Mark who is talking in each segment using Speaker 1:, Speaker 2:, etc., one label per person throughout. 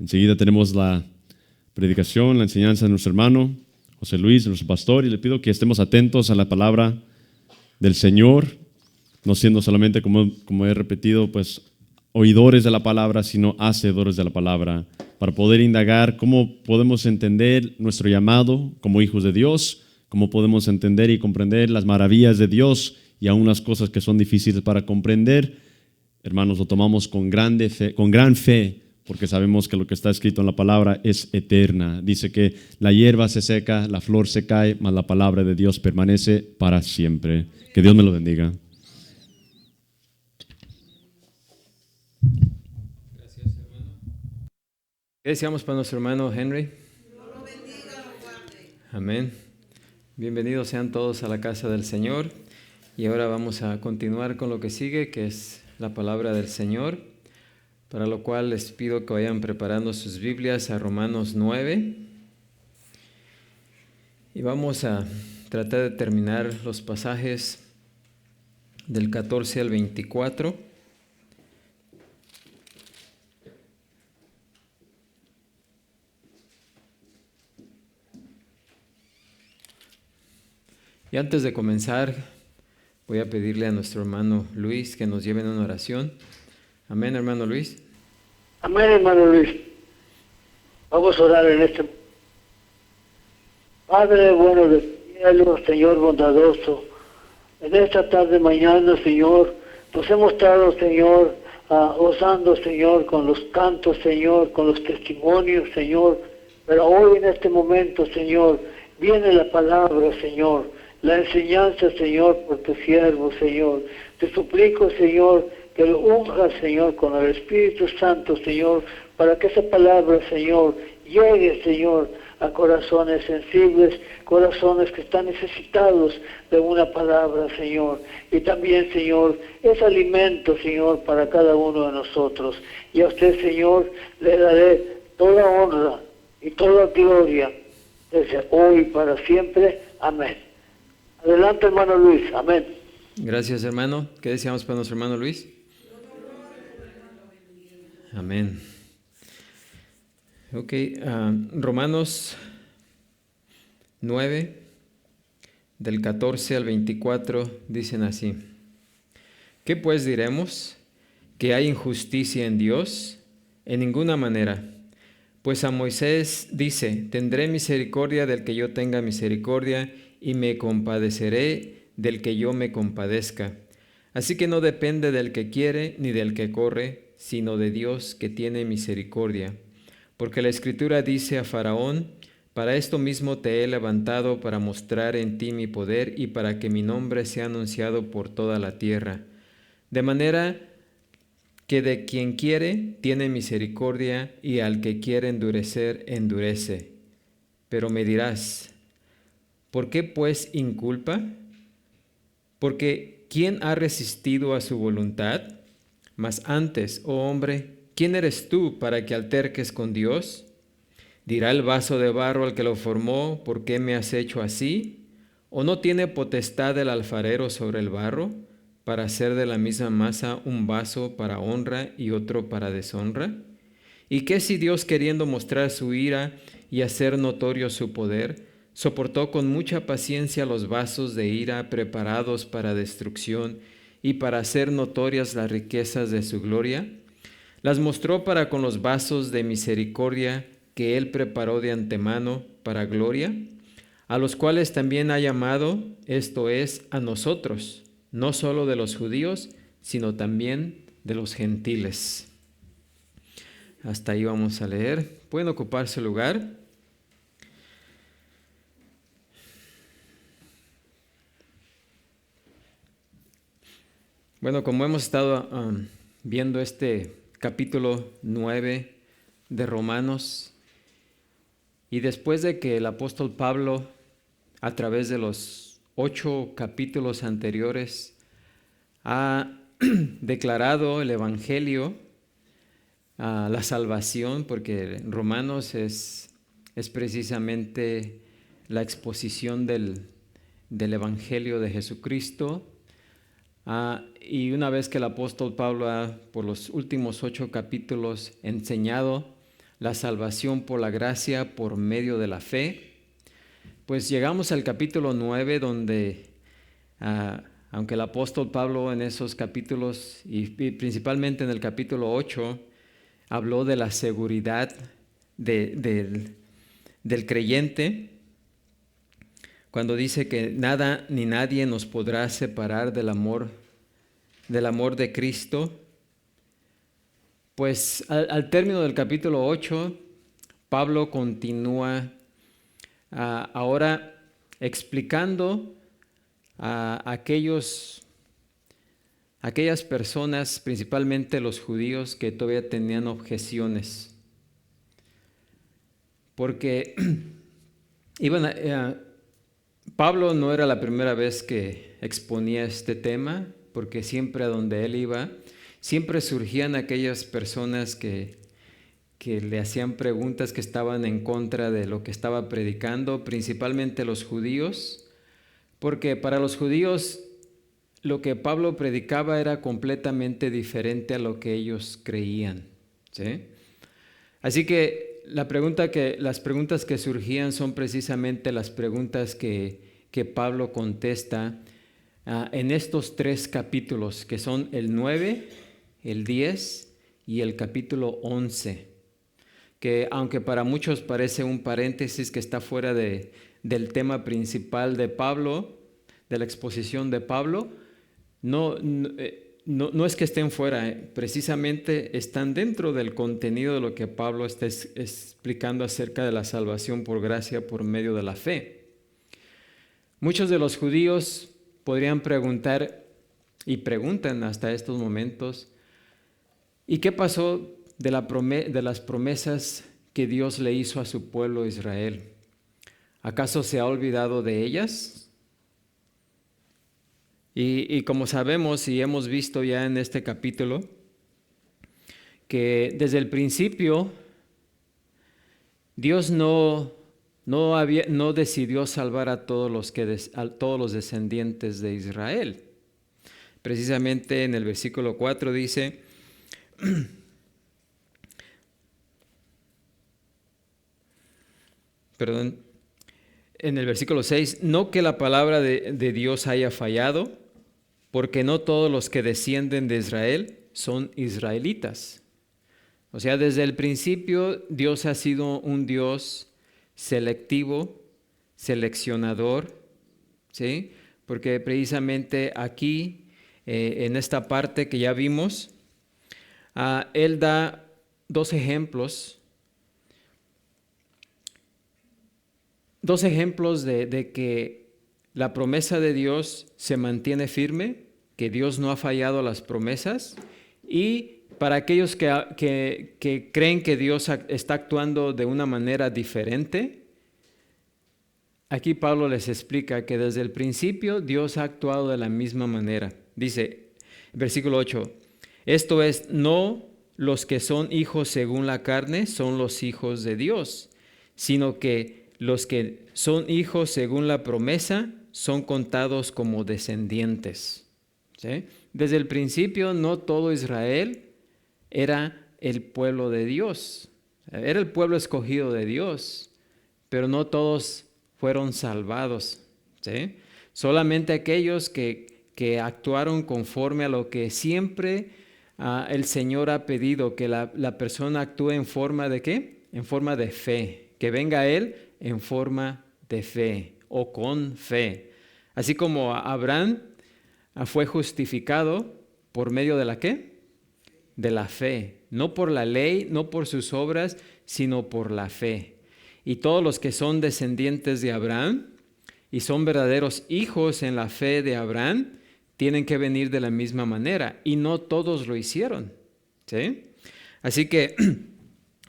Speaker 1: Enseguida tenemos la predicación, la enseñanza de nuestro hermano José Luis, nuestro pastor, y le pido que estemos atentos a la palabra del Señor, no siendo solamente, como he repetido, pues oidores de la palabra, sino hacedores de la palabra, para poder indagar cómo podemos entender nuestro llamado como hijos de Dios, cómo podemos entender y comprender las maravillas de Dios y aún las cosas que son difíciles para comprender. Hermanos, lo tomamos con gran fe, porque sabemos que lo que está escrito en la palabra es eterna. Dice que la hierba se seca, la flor se cae, mas la palabra de Dios permanece para siempre. Que Dios me lo bendiga.
Speaker 2: Gracias, hermano. ¿Qué deseamos para nuestro hermano Henry? Amén. Bienvenidos sean todos a la casa del Señor. Y ahora vamos a continuar con lo que sigue, que es la palabra del Señor, para lo cual les pido que vayan preparando sus Biblias a Romanos 9. Y vamos a tratar de terminar los pasajes del 14 al 24. Y antes de comenzar, voy a pedirle a nuestro hermano Luis que nos lleve en una oración. Amén, hermano Luis.
Speaker 3: Amén, hermano Luis. Vamos a orar en este momento. Padre bueno del cielo, Señor bondadoso, en esta tarde mañana, Señor, nos hemos estado, Señor, gozando, Señor, con los cantos, Señor, con los testimonios, Señor, pero hoy en este momento, Señor, viene la palabra, Señor, la enseñanza, Señor, por tu siervo, Señor. Te suplico, Señor, que lo unjas, Señor, con el Espíritu Santo, Señor, para que esa palabra, Señor, llegue, Señor, a corazones sensibles, corazones que están necesitados de una palabra, Señor. Y también, Señor, es alimento, Señor, para cada uno de nosotros. Y a usted, Señor, le daré toda honra y toda gloria desde hoy y para siempre. Amén. Adelante, hermano Luis. Amén.
Speaker 2: Gracias, hermano. ¿Qué deseamos para nuestro hermano Luis? Amén. Ok, Romanos 9, del 14 al 24, dicen así. ¿Qué pues diremos? ¿Que hay injusticia en Dios? En ninguna manera. Pues a Moisés dice, tendré misericordia del que yo tenga misericordia, y me compadeceré del que yo me compadezca. Así que no depende del que quiere ni del que corre, sino de Dios que tiene misericordia. Porque la Escritura dice a Faraón, para esto mismo te he levantado para mostrar en ti mi poder y para que mi nombre sea anunciado por toda la tierra. De manera que de quien quiere tiene misericordia y al que quiere endurecer, endurece. Pero me dirás, ¿por qué pues inculpa? Porque ¿quién ha resistido a su voluntad? Mas antes, oh hombre, ¿quién eres tú para que alterques con Dios? ¿Dirá el vaso de barro al que lo formó, ¿por qué me has hecho así? ¿O no tiene potestad el alfarero sobre el barro, para hacer de la misma masa un vaso para honra y otro para deshonra? ¿Y qué si Dios, queriendo mostrar su ira y hacer notorio su poder, soportó con mucha paciencia los vasos de ira preparados para destrucción y para hacer notorias las riquezas de su gloria? Las mostró para con los vasos de misericordia que Él preparó de antemano para gloria, a los cuales también ha llamado, esto es, a nosotros, no solo de los judíos, sino también de los gentiles. Hasta ahí vamos a leer. ¿Pueden ocupar su lugar? Bueno, como hemos estado viendo este capítulo 9 de Romanos, y después de que el apóstol Pablo, a través de los 8 capítulos anteriores, ha declarado el Evangelio, la salvación, porque Romanos es precisamente la exposición del Evangelio de Jesucristo. Y una vez que el apóstol Pablo ha, por los últimos 8 capítulos, enseñado la salvación por la gracia por medio de la fe. Pues llegamos al capítulo 9 donde, aunque el apóstol Pablo en esos capítulos y principalmente en el capítulo 8 habló de la seguridad del creyente, cuando dice que nada ni nadie nos podrá separar del amor de Cristo, pues al término del capítulo 8, Pablo continúa ahora explicando a aquellas personas, principalmente los judíos, que todavía tenían objeciones. Porque Pablo no era la primera vez que exponía este tema, porque siempre a donde él iba, siempre surgían aquellas personas que le hacían preguntas, que estaban en contra de lo que estaba predicando, principalmente los judíos, porque para los judíos lo que Pablo predicaba era completamente diferente a lo que ellos creían, ¿sí? Así que las preguntas que surgían son precisamente las preguntas que Pablo contesta en estos 3 capítulos, que son el 9, el 10 y el capítulo 11, que aunque para muchos parece un paréntesis que está fuera del tema principal de Pablo, de la exposición de Pablo, no es que estén fuera, precisamente están dentro del contenido de lo que Pablo está explicando acerca de la salvación por gracia por medio de la fe. Muchos de los judíos podrían preguntar, y preguntan hasta estos momentos, ¿y qué pasó de las promesas que Dios le hizo a su pueblo Israel? ¿Acaso se ha olvidado de ellas? Y como sabemos y hemos visto ya en este capítulo, que desde el principio Dios no decidió salvar a todos los descendientes de Israel. Precisamente en el versículo 4 dice, en el versículo 6, no que la palabra de Dios haya fallado, porque no todos los que descienden de Israel son israelitas. O sea, desde el principio Dios ha sido un Dios selectivo, seleccionador, ¿sí? Porque precisamente aquí, en esta parte que ya vimos, Él da 2 ejemplos. 2 ejemplos de que la promesa de Dios se mantiene firme, que Dios no ha fallado a las promesas, y para aquellos que creen que Dios está actuando de una manera diferente, aquí Pablo les explica que desde el principio Dios ha actuado de la misma manera. Dice, versículo 8, esto es, no los que son hijos según la carne son los hijos de Dios, sino que los que son hijos según la promesa son contados como descendientes. ¿Sí? Desde el principio no todo Israel era el pueblo de Dios, era el pueblo escogido de Dios, pero no todos fueron salvados, ¿sí? Solamente aquellos que actuaron conforme a lo que siempre el Señor ha pedido, que la persona actúe en forma de ¿qué? En forma de fe, que venga a Él en forma de fe o con fe. Así como Abraham fue justificado por medio de la ¿qué? De la fe, no por la ley, no por sus obras, sino por la fe. Y todos los que son descendientes de Abraham y son verdaderos hijos en la fe de Abraham, tienen que venir de la misma manera, y no todos lo hicieron, ¿sí? Así que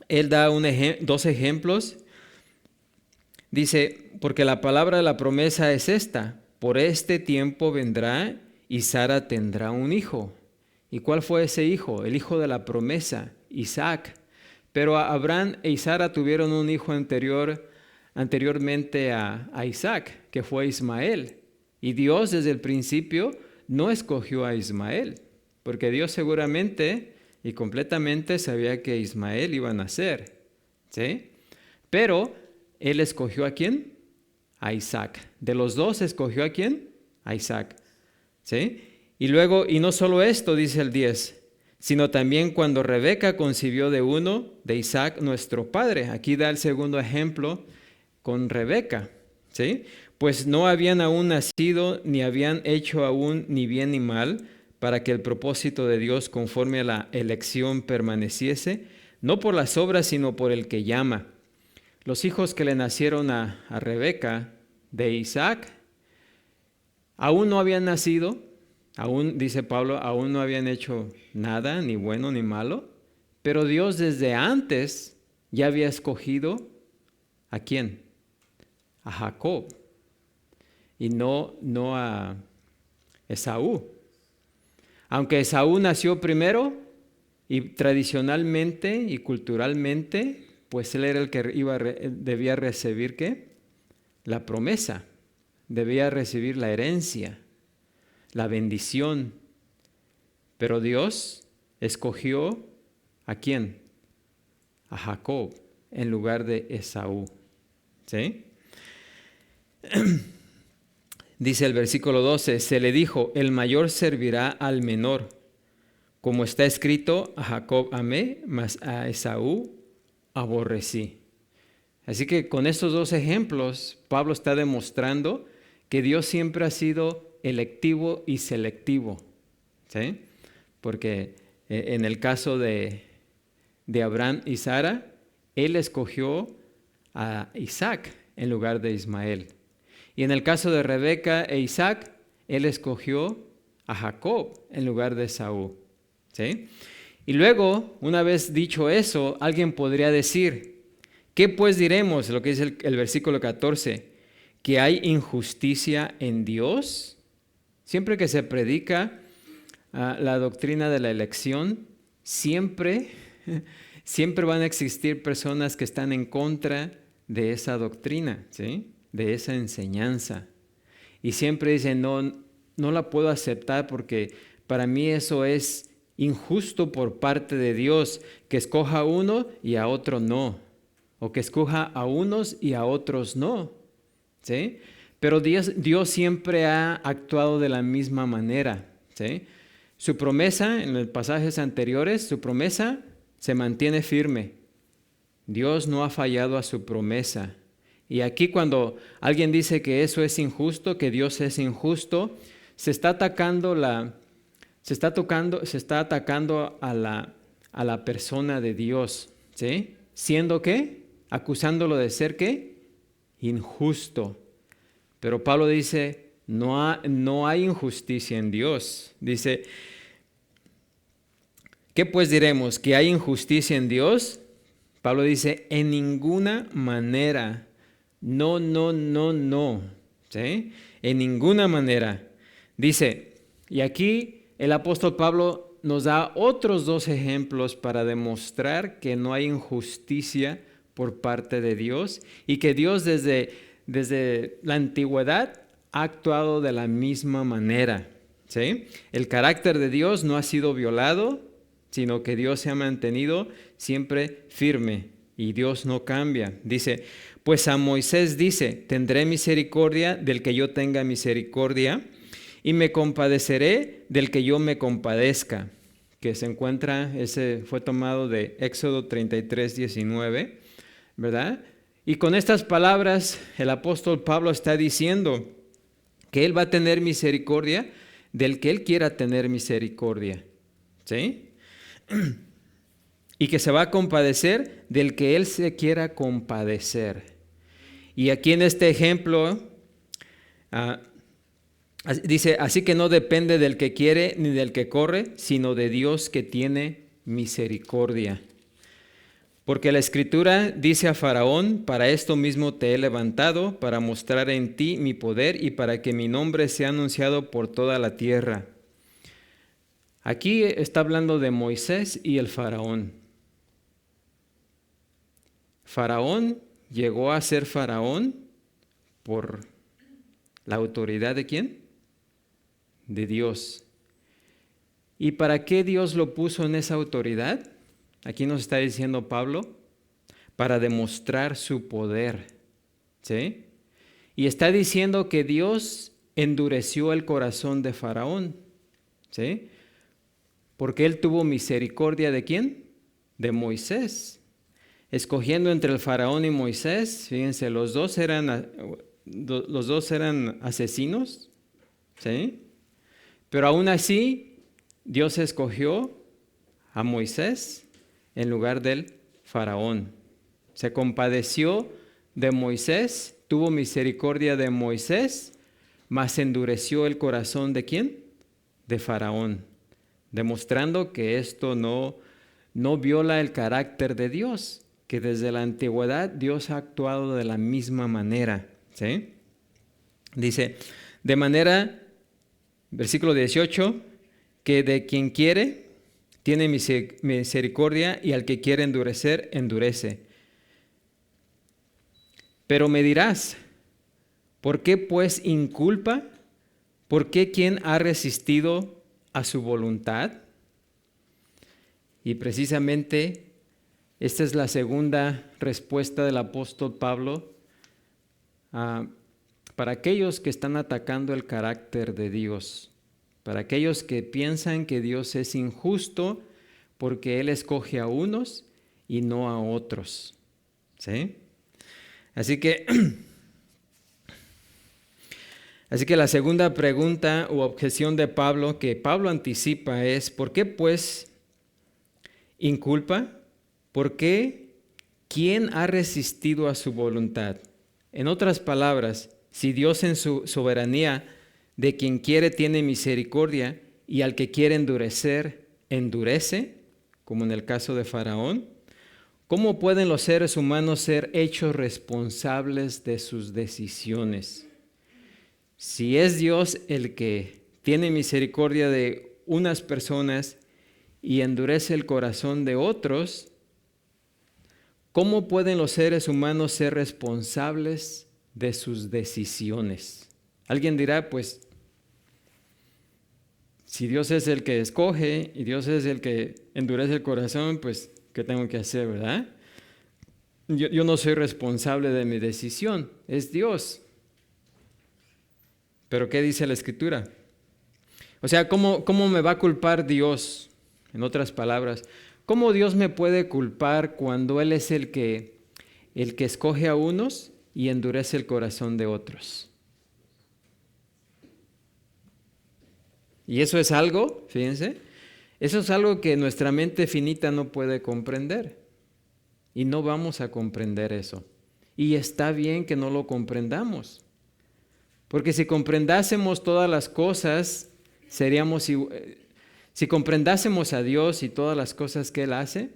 Speaker 2: él da 2 ejemplos. Dice, porque la palabra de la promesa es esta, por este tiempo vendrá y Sara tendrá un hijo. ¿Y cuál fue ese hijo? El hijo de la promesa, Isaac. Pero Abraham y Sara tuvieron un hijo anteriormente a Isaac, que fue Ismael. Y Dios desde el principio no escogió a Ismael, porque Dios seguramente y completamente sabía que Ismael iba a nacer. ¿sí? Pero él escogió ¿a quién? A Isaac. De los dos escogió ¿a quién? A Isaac, ¿sí? Y luego, y no solo esto, dice el 10, sino también cuando Rebeca concibió de uno, de Isaac, nuestro padre. Aquí da el segundo ejemplo con Rebeca, ¿sí? Pues no habían aún nacido, ni habían hecho aún ni bien ni mal, para que el propósito de Dios conforme a la elección permaneciese, no por las obras, sino por el que llama. Los hijos que le nacieron a Rebeca de Isaac, aún no habían nacido, aún, dice Pablo, aún no habían hecho nada, ni bueno ni malo, pero Dios desde antes ya había escogido ¿a quién? A Jacob, y no a Esaú. Aunque Esaú nació primero, y tradicionalmente y culturalmente, pues él era el que debía recibir ¿qué? La promesa, debía recibir la herencia, la bendición. Pero Dios escogió ¿a quién? A Jacob en lugar de Esaú, ¿sí? Dice el versículo 12, se le dijo, el mayor servirá al menor. Como está escrito, a Jacob amé, mas a Esaú aborrecí. Así que con estos dos ejemplos, Pablo está demostrando que Dios siempre ha sido electivo y selectivo, ¿sí? Porque en el caso de Abraham y Sara, él escogió a Isaac en lugar de Ismael. Y en el caso de Rebeca e Isaac, él escogió a Jacob en lugar de Esaú, ¿sí? Y luego, una vez dicho eso, alguien podría decir, ¿qué pues diremos? Lo que dice el versículo 14, ¿que hay injusticia en Dios? Siempre que se predica la doctrina de la elección, siempre van a existir personas que están en contra de esa doctrina, ¿sí? De esa enseñanza. Y siempre dicen, no la puedo aceptar porque para mí eso es injusto por parte de Dios, que escoja a uno y a otro no, o que escoja a unos y a otros no, ¿sí? Pero Dios siempre ha actuado de la misma manera, ¿sí? Su promesa, en los pasajes anteriores, su promesa se mantiene firme. Dios no ha fallado a su promesa. Y aquí cuando alguien dice que eso es injusto, que Dios es injusto, se está atacando a la persona de Dios, ¿sí? ¿Siendo qué? Acusándolo de ser ¿qué? Injusto. Pero Pablo dice, no hay injusticia en Dios. Dice, ¿qué pues diremos? ¿Que hay injusticia en Dios? Pablo dice, en ninguna manera. No, ¿sí? En ninguna manera. Dice, y aquí el apóstol Pablo nos da otros dos ejemplos para demostrar que no hay injusticia por parte de Dios y que Dios desde la antigüedad ha actuado de la misma manera, ¿sí? El carácter de Dios no ha sido violado, sino que Dios se ha mantenido siempre firme y Dios no cambia. Dice, pues a Moisés dice, tendré misericordia del que yo tenga misericordia y me compadeceré del que yo me compadezca. Que se encuentra, ese fue tomado de Éxodo 33, 19, ¿verdad? Y con estas palabras el apóstol Pablo está diciendo que él va a tener misericordia del que él quiera tener misericordia, ¿sí? Y que se va a compadecer del que él se quiera compadecer. Y aquí en este ejemplo dice, así que no depende del que quiere ni del que corre, sino de Dios que tiene misericordia. Porque la Escritura dice a Faraón, para esto mismo te he levantado, para mostrar en ti mi poder y para que mi nombre sea anunciado por toda la tierra. Aquí está hablando de Moisés y el Faraón. Faraón llegó a ser faraón por la autoridad ¿de quién? De Dios. ¿Y para qué Dios lo puso en esa autoridad? Aquí nos está diciendo Pablo, para demostrar su poder. ¿Sí? Y está diciendo que Dios endureció el corazón de Faraón. ¿Sí? Porque él tuvo misericordia ¿de quién? De Moisés. Escogiendo entre el Faraón y Moisés, fíjense, los dos eran asesinos. ¿Sí? Pero aún así, Dios escogió a Moisés en lugar del Faraón. Se compadeció de Moisés, tuvo misericordia de Moisés, mas endureció el corazón ¿de quién? De Faraón, demostrando que esto no viola el carácter de Dios, que desde la antigüedad Dios ha actuado de la misma manera. ¿Sí? Dice, de manera, versículo 18, que de quien quiere tiene misericordia y al que quiere endurecer, endurece. Pero me dirás, ¿por qué pues inculpa? ¿Por qué quién ha resistido a su voluntad? Y precisamente esta es la segunda respuesta del apóstol Pablo para aquellos que están atacando el carácter de Dios, para aquellos que piensan que Dios es injusto porque Él escoge a unos y no a otros. ¿Sí? Así que la segunda pregunta u objeción de Pablo que Pablo anticipa es, ¿por qué pues inculpa? ¿Por qué? ¿Quién ha resistido a su voluntad? En otras palabras, si Dios en su soberanía de quien quiere tiene misericordia y al que quiere endurecer, endurece, como en el caso de Faraón, ¿cómo pueden los seres humanos ser hechos responsables de sus decisiones? Si es Dios el que tiene misericordia de unas personas y endurece el corazón de otros, ¿cómo pueden los seres humanos ser responsables de sus decisiones? Alguien dirá, pues, si Dios es el que escoge y Dios es el que endurece el corazón, pues, ¿qué tengo que hacer, verdad? Yo no soy responsable de mi decisión, es Dios. ¿Pero qué dice la Escritura? O sea, ¿cómo me va a culpar Dios? En otras palabras, ¿cómo Dios me puede culpar cuando Él es el que escoge a unos y endurece el corazón de otros? Y eso es algo, fíjense, eso es algo que nuestra mente finita no puede comprender. Y no vamos a comprender eso. Y está bien que no lo comprendamos. Porque si comprendásemos todas las cosas, si comprendásemos a Dios y todas las cosas que Él hace,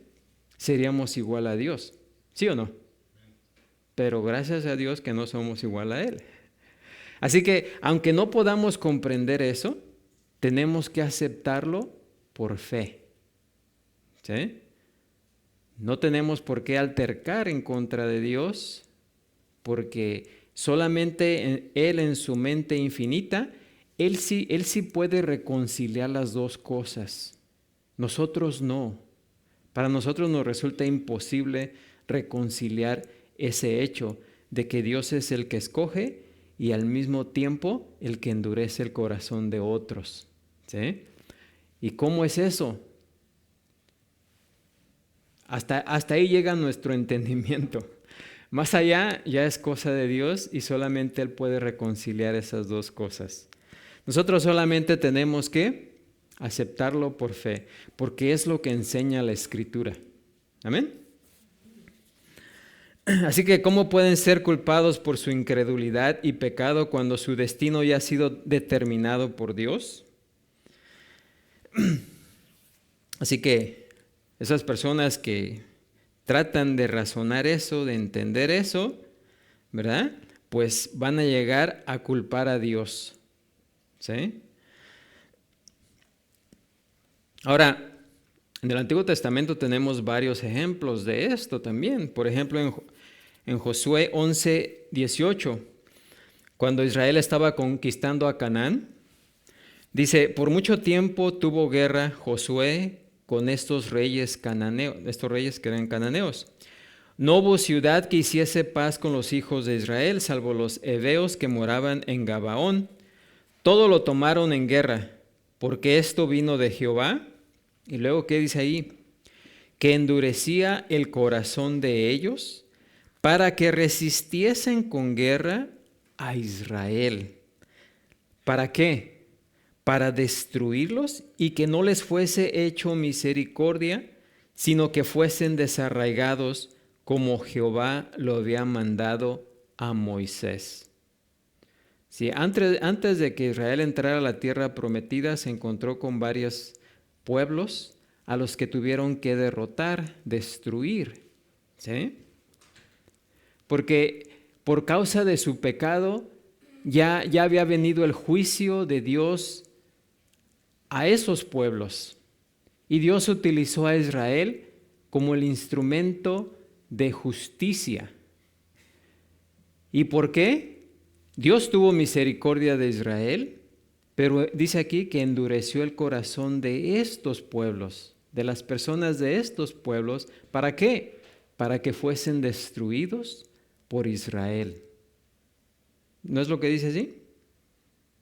Speaker 2: seríamos igual a Dios. ¿Sí o no? Pero gracias a Dios que no somos igual a Él. Así que, aunque no podamos comprender eso, tenemos que aceptarlo por fe. ¿Sí? No tenemos por qué altercar en contra de Dios, porque solamente Él en su mente infinita, Él sí puede reconciliar las dos cosas. Nosotros no. Para nosotros nos resulta imposible reconciliar ese hecho de que Dios es el que escoge y al mismo tiempo el que endurece el corazón de otros. ¿Sí? ¿Y cómo es eso? Hasta ahí llega nuestro entendimiento. Más allá ya es cosa de Dios y solamente Él puede reconciliar esas dos cosas. Nosotros solamente tenemos que aceptarlo por fe, porque es lo que enseña la Escritura. ¿Amén? Así que, ¿cómo pueden ser culpados por su incredulidad y pecado cuando su destino ya ha sido determinado por Dios? Así que esas personas que tratan de razonar eso, de entender eso, ¿verdad? Pues van a llegar a culpar a Dios. ¿Sí? Ahora, en el Antiguo Testamento tenemos varios ejemplos de esto también. Por ejemplo, en Josué 11:18, cuando Israel estaba conquistando a Canaán, dice, por mucho tiempo tuvo guerra Josué con estos reyes cananeos, estos reyes que eran cananeos. No hubo ciudad que hiciese paz con los hijos de Israel, salvo los heveos que moraban en Gabaón. Todo lo tomaron en guerra, porque esto vino de Jehová. Y luego, ¿qué dice ahí? Que endurecía el corazón de ellos para que resistiesen con guerra a Israel. ¿Para qué? Para destruirlos y que no les fuese hecho misericordia, sino que fuesen desarraigados como Jehová lo había mandado a Moisés. Sí, antes de que Israel entrara a la tierra prometida, se encontró con varios pueblos a los que tuvieron que derrotar, destruir. ¿Sí? Porque por causa de su pecado ya había venido el juicio de Dios a esos pueblos. Y Dios utilizó a Israel como el instrumento de justicia. ¿Y por qué? Dios tuvo misericordia de Israel, pero dice aquí que endureció el corazón de estos pueblos, de las personas de estos pueblos. ¿Para qué? Para que fuesen destruidos por Israel. ¿No es lo que dice así?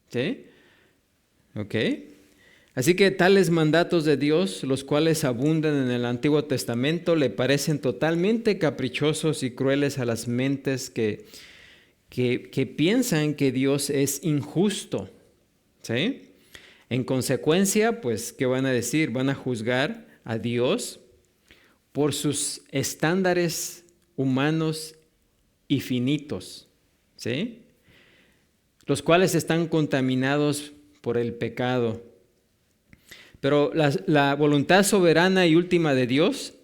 Speaker 2: ¿Sí? Ok. Así que tales mandatos de Dios, los cuales abundan en el Antiguo Testamento, le parecen totalmente caprichosos y crueles a las mentes que piensan que Dios es injusto. ¿Sí? En consecuencia, pues, ¿qué van a decir? Van a juzgar a Dios por sus estándares humanos y finitos, ¿sí? Los cuales están contaminados por el pecado. Pero la voluntad soberana y última de Dios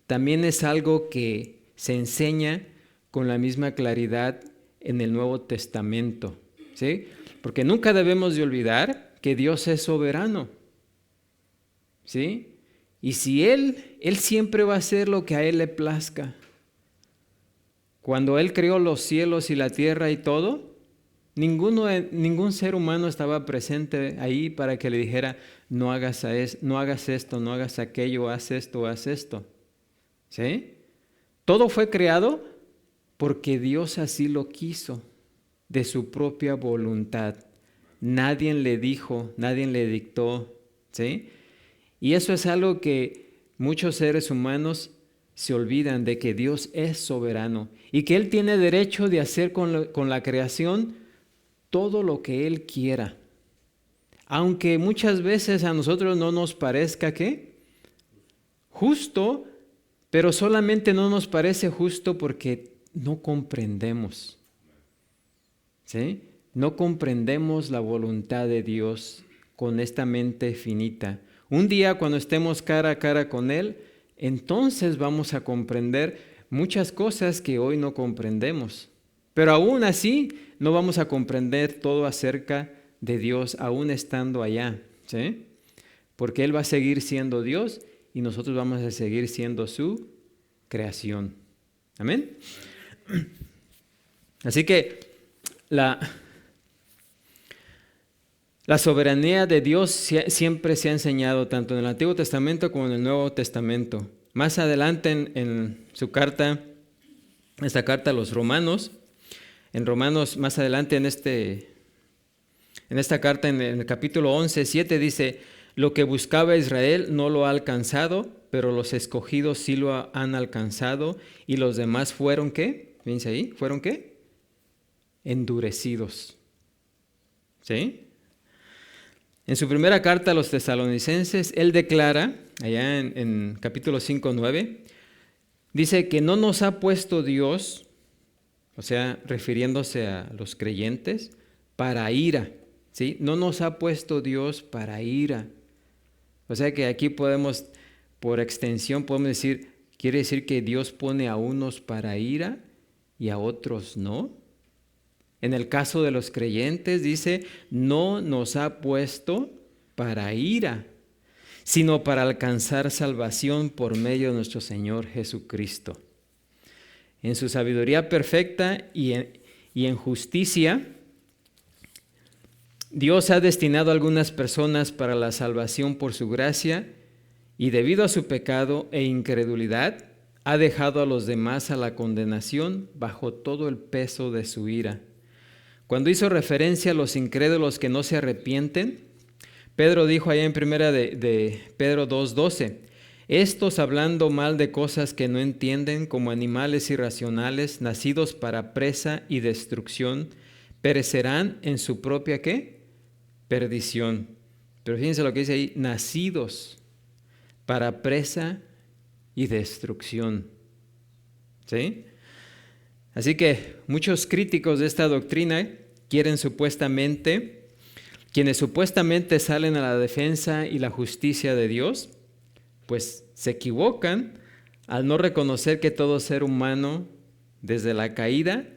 Speaker 2: también es algo que se enseña con la misma claridad en el Nuevo Testamento, ¿sí? Porque nunca debemos de olvidar que Dios es soberano, ¿sí? Y si Él siempre va a hacer lo que a Él le plazca. Cuando Él creó los cielos y la tierra y todo, ningún ser humano estaba presente ahí para que le dijera, no hagas esto, no hagas aquello, haz esto. ¿Sí? Todo fue creado porque Dios así lo quiso, de su propia voluntad. Nadie le dijo, nadie le dictó. ¿Sí? Y eso es algo que muchos seres humanos se olvidan, de que Dios es soberano y que Él tiene derecho de hacer con la creación todo lo que Él quiera. Aunque muchas veces a nosotros no nos parezca ¿qué? Justo, pero solamente no nos parece justo porque no comprendemos. ¿Sí? No comprendemos la voluntad de Dios con esta mente finita. Un día cuando estemos cara a cara con Él, entonces vamos a comprender muchas cosas que hoy no comprendemos. Pero aún así no vamos a comprender todo acerca de Dios, aún estando allá, ¿sí? Porque Él va a seguir siendo Dios y nosotros vamos a seguir siendo su creación. ¿Amén? Así que la soberanía de Dios siempre se ha enseñado tanto en el Antiguo Testamento como en el Nuevo Testamento. Más adelante en su carta, esta carta a los Romanos, en Romanos más adelante en esta carta en el capítulo 11, 7 dice, lo que buscaba Israel no lo ha alcanzado, pero los escogidos sí lo han alcanzado y los demás fueron ¿qué? Fíjense ahí, ¿fueron qué? Endurecidos. ¿Sí? En su primera carta a los tesalonicenses, él declara, allá en capítulo 5, 9, dice que no nos ha puesto Dios, o sea, refiriéndose a los creyentes, para ira, ¿sí? No nos ha puesto Dios para ira. O sea que aquí podemos, por extensión, podemos decir, quiere decir que Dios pone a unos para ira y a otros no. En el caso de los creyentes dice, no nos ha puesto para ira, sino para alcanzar salvación por medio de nuestro Señor Jesucristo. En su sabiduría perfecta y en justicia, Dios ha destinado a algunas personas para la salvación por su gracia y debido a su pecado e incredulidad, ha dejado a los demás a la condenación bajo todo el peso de su ira. Cuando hizo referencia a los incrédulos que no se arrepienten, Pedro dijo allá en primera de Pedro 2:12, estos hablando mal de cosas que no entienden, como animales irracionales, nacidos para presa y destrucción, perecerán en su propia ¿qué? Perdición. Pero fíjense lo que dice ahí, nacidos para presa y destrucción. ¿Sí? Así que muchos críticos de esta doctrina quienes supuestamente salen a la defensa y la justicia de Dios, pues se equivocan al no reconocer que todo ser humano, desde la caída,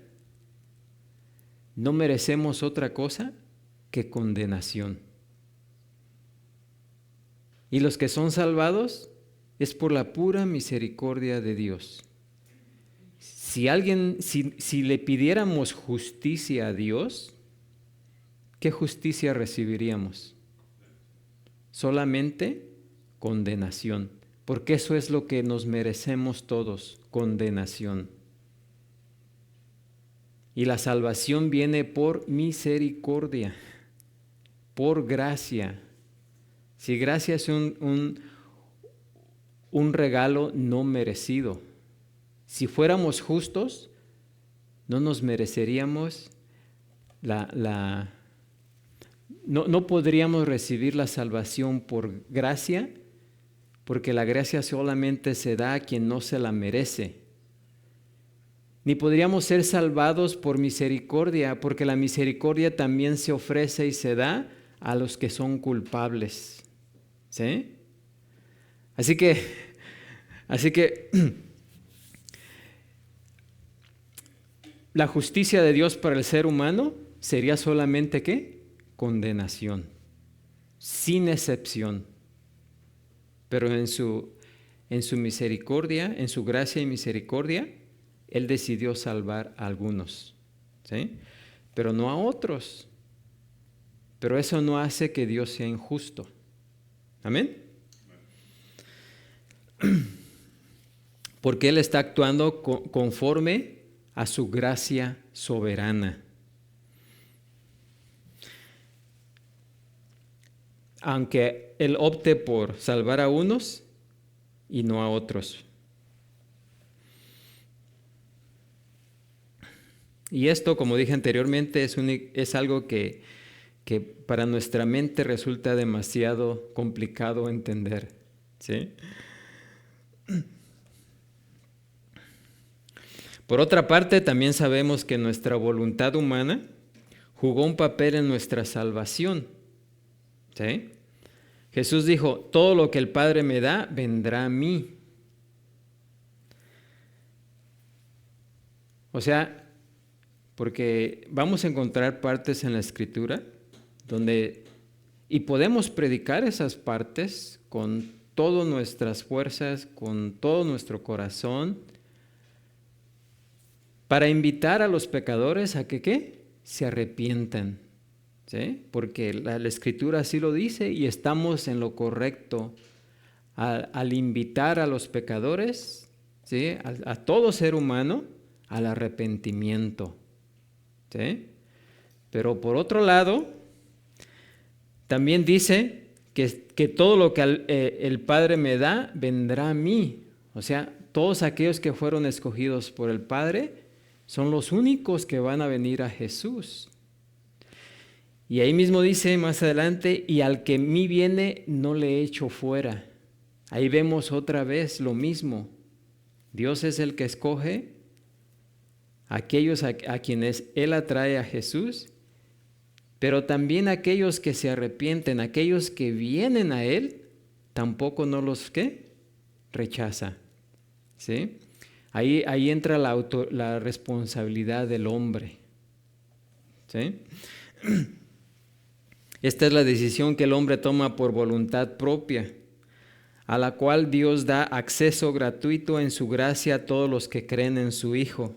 Speaker 2: no merecemos otra cosa que condenación. Y los que son salvados es por la pura misericordia de Dios. Si le pidiéramos justicia a Dios, ¿qué justicia recibiríamos? Solamente condenación, porque eso es lo que nos merecemos todos, condenación. Y la salvación viene por misericordia, por gracia. Si gracia es un regalo no merecido. Si fuéramos justos, no nos mereceríamos no podríamos recibir la salvación por gracia, porque la gracia solamente se da a quien no se la merece. Ni podríamos ser salvados por misericordia, porque la misericordia también se ofrece y se da a los que son culpables. ¿Sí? Así que la justicia de Dios para el ser humano sería solamente ¿qué? Condenación, sin excepción. Pero en su misericordia, en su gracia y misericordia, Él decidió salvar a algunos, ¿sí? Pero no a otros. Pero eso no hace que Dios sea injusto. ¿Amén? Porque Él está actuando conforme a su gracia soberana. Aunque Él opte por salvar a unos y no a otros. Y esto, como dije anteriormente, es algo que para nuestra mente resulta demasiado complicado entender, ¿sí? Por otra parte, también sabemos que nuestra voluntad humana jugó un papel en nuestra salvación, ¿sí? Jesús dijo, todo lo que el Padre me da, vendrá a mí. O sea, porque vamos a encontrar partes en la Escritura y podemos predicar esas partes con todas nuestras fuerzas, con todo nuestro corazón, para invitar a los pecadores a que ¿qué? Se arrepientan, ¿sí? Porque la Escritura así lo dice y estamos en lo correcto al invitar a los pecadores, ¿sí? A todo ser humano al arrepentimiento, ¿sí? Pero por otro lado, también dice que todo lo que el Padre me da, vendrá a mí. O sea, todos aquellos que fueron escogidos por el Padre son los únicos que van a venir a Jesús. Y ahí mismo dice más adelante, y al que mí viene, no le echo fuera. Ahí vemos otra vez lo mismo. Dios es el que escoge aquellos a quienes Él atrae a Jesús, pero también aquellos que se arrepienten, aquellos que vienen a Él, tampoco no los ¿qué? Rechaza. ¿Sí? Ahí entra la responsabilidad del hombre. ¿Sí? Esta es la decisión que el hombre toma por voluntad propia, a la cual Dios da acceso gratuito en su gracia a todos los que creen en su Hijo.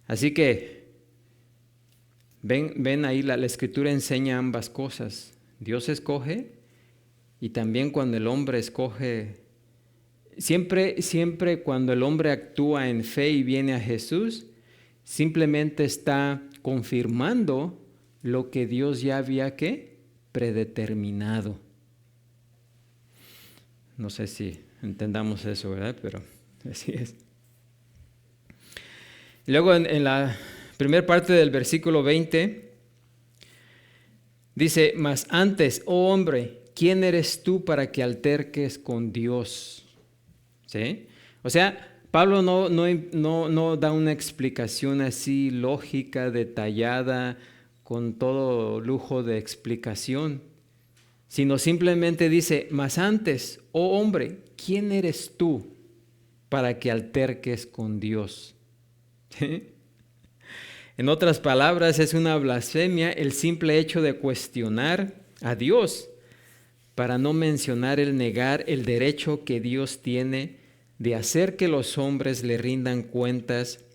Speaker 2: Así que ven ahí, la Escritura enseña ambas cosas. Dios escoge y también cuando el hombre escoge Siempre cuando el hombre actúa en fe y viene a Jesús, simplemente está confirmando lo que Dios ya había predeterminado. No sé si entendamos eso, ¿verdad? Pero así es. Luego en la primera parte del versículo 20, dice, mas antes, oh hombre, ¿quién eres tú para que alterques con Dios? ¿Sí? O sea, Pablo no da una explicación así lógica, detallada, con todo lujo de explicación, sino simplemente dice, mas antes, oh hombre, ¿quién eres tú para que alterques con Dios? ¿Sí? En otras palabras, es una blasfemia el simple hecho de cuestionar a Dios, para no mencionar el negar el derecho que Dios tiene de hacer que los hombres le rindan cuentas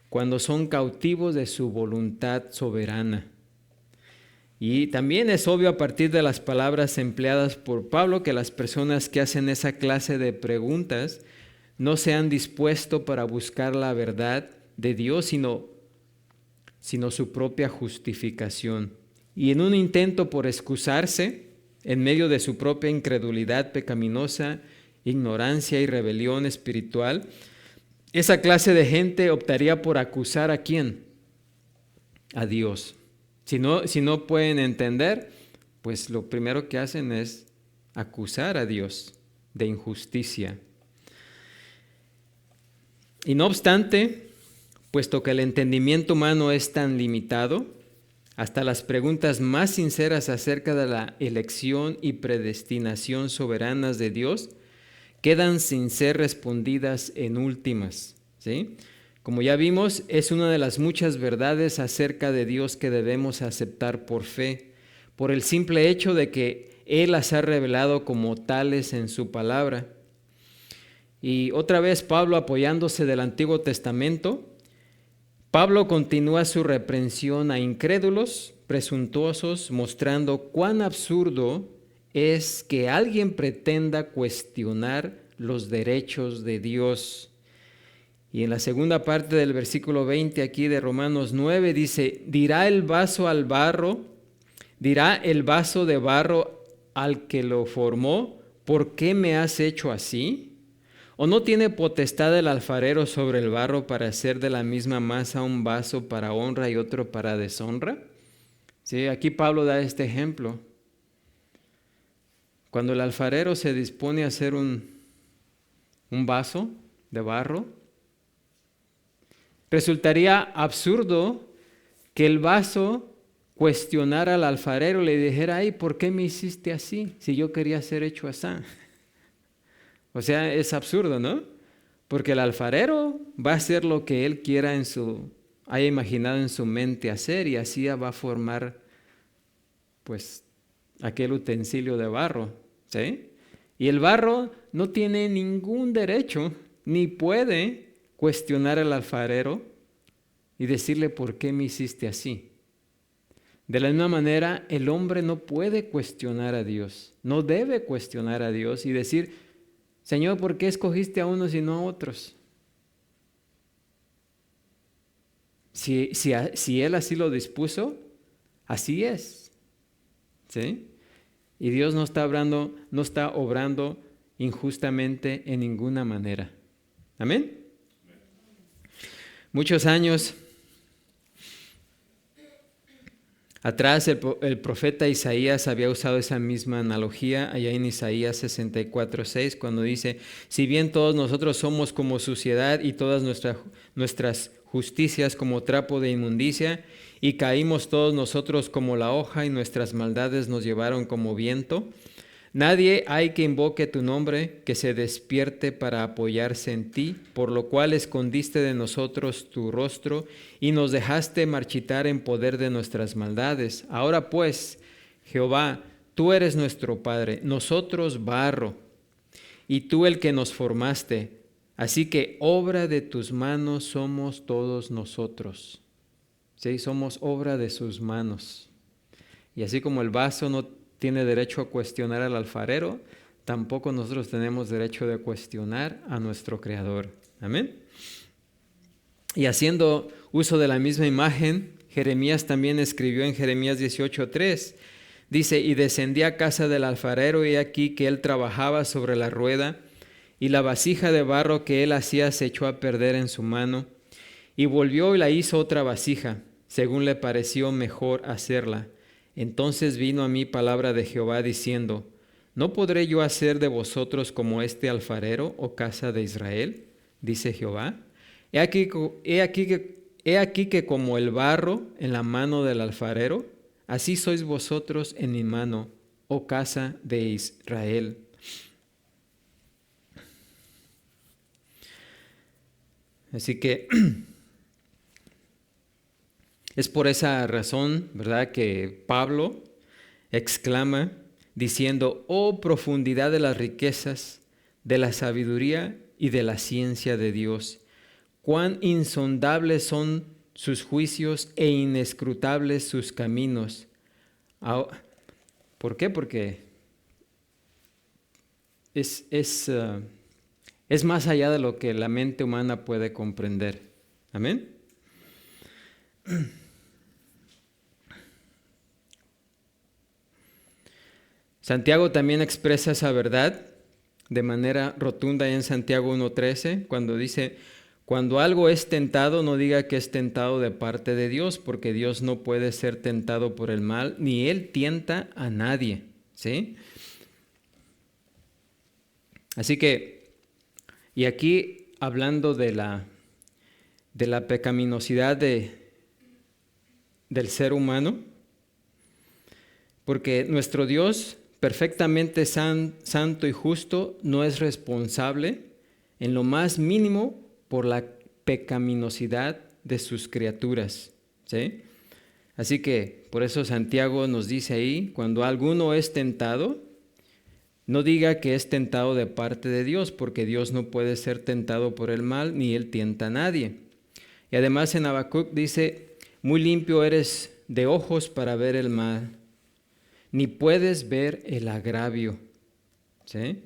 Speaker 2: cuando son cautivos de su voluntad soberana. Y también es obvio a partir de las palabras empleadas por Pablo que las personas que hacen esa clase de preguntas no se han dispuesto para buscar la verdad de Dios, sino su propia justificación. Y en un intento por excusarse en medio de su propia incredulidad pecaminosa, ignorancia y rebelión espiritual, esa clase de gente optaría por acusar ¿a quién? A Dios. Si no pueden entender, pues lo primero que hacen es acusar a Dios de injusticia. Y no obstante, puesto que el entendimiento humano es tan limitado, hasta las preguntas más sinceras acerca de la elección y predestinación soberanas de Dios quedan sin ser respondidas en últimas, ¿sí? Como ya vimos, es una de las muchas verdades acerca de Dios que debemos aceptar por fe, por el simple hecho de que Él las ha revelado como tales en su palabra. Y otra vez Pablo, apoyándose del Antiguo Testamento, Pablo continúa su reprensión a incrédulos, presuntuosos, mostrando cuán absurdo es que alguien pretenda cuestionar los derechos de Dios. Y en la segunda parte del versículo 20 aquí de Romanos 9 dice, dirá el vaso de barro al que lo formó, ¿por qué me has hecho así? ¿O no tiene potestad el alfarero sobre el barro para hacer de la misma masa un vaso para honra y otro para deshonra? Sí, aquí Pablo da este ejemplo. Cuando el alfarero se dispone a hacer un vaso de barro, resultaría absurdo que el vaso cuestionara al alfarero y le dijera, ay, ¿por qué me hiciste así? Si yo quería ser hecho así. O sea, es absurdo, ¿no? Porque el alfarero va a hacer lo que él quiera haya imaginado en su mente hacer, y así va a formar, pues, aquel utensilio de barro, ¿sí? Y el barro no tiene ningún derecho, ni puede cuestionar al alfarero y decirle, ¿por qué me hiciste así? De la misma manera, el hombre no puede cuestionar a Dios, no debe cuestionar a Dios y decir, Señor, ¿por qué escogiste a unos y no a otros? Si Él así lo dispuso, así es, ¿sí? Y Dios no está obrando injustamente en ninguna manera. ¿Amén? Muchos años atrás el profeta Isaías había usado esa misma analogía allá en Isaías 64:6, cuando dice, si bien todos nosotros somos como suciedad y todas nuestras justicias como trapo de inmundicia, y caímos todos nosotros como la hoja y nuestras maldades nos llevaron como viento, nadie hay que invoque tu nombre, que se despierte para apoyarse en ti, por lo cual escondiste de nosotros tu rostro y nos dejaste marchitar en poder de nuestras maldades. Ahora pues, Jehová, tú eres nuestro Padre, nosotros barro, y tú el que nos formaste. Así que obra de tus manos somos todos nosotros. Sí, somos obra de sus manos. Y así como el vaso no tiene derecho a cuestionar al alfarero, tampoco nosotros tenemos derecho de cuestionar a nuestro Creador. Amén. Y haciendo uso de la misma imagen, Jeremías también escribió en Jeremías 18:3. Dice, y descendí a casa del alfarero, y aquí que él trabajaba sobre la rueda, y la vasija de barro que él hacía se echó a perder en su mano, y volvió y la hizo otra vasija, según le pareció mejor hacerla. Entonces vino a mí palabra de Jehová diciendo, ¿no podré yo hacer de vosotros como este alfarero, oh casa de Israel? Dice Jehová. He aquí que como el barro en la mano del alfarero, así sois vosotros en mi mano, oh casa de Israel. Así que es por esa razón, ¿verdad?, que Pablo exclama diciendo, oh profundidad de las riquezas, de la sabiduría y de la ciencia de Dios. Cuán insondables son sus juicios e inescrutables sus caminos. ¿Por qué? Porque es más allá de lo que la mente humana puede comprender. Amén. Santiago también expresa esa verdad de manera rotunda en Santiago 1:13, cuando dice, cuando algo es tentado, no diga que es tentado de parte de Dios, porque Dios no puede ser tentado por el mal, ni Él tienta a nadie. ¿Sí? Así que, y aquí hablando de la pecaminosidad del ser humano, porque nuestro Dios, perfectamente santo y justo, no es responsable en lo más mínimo por la pecaminosidad de sus criaturas. ¿Sí? Así que por eso Santiago nos dice ahí, cuando alguno es tentado, no diga que es tentado de parte de Dios, porque Dios no puede ser tentado por el mal, ni Él tienta a nadie. Y además en Habacuc dice, muy limpio eres de ojos para ver el mal, ni puedes ver el agravio. ¿Sí?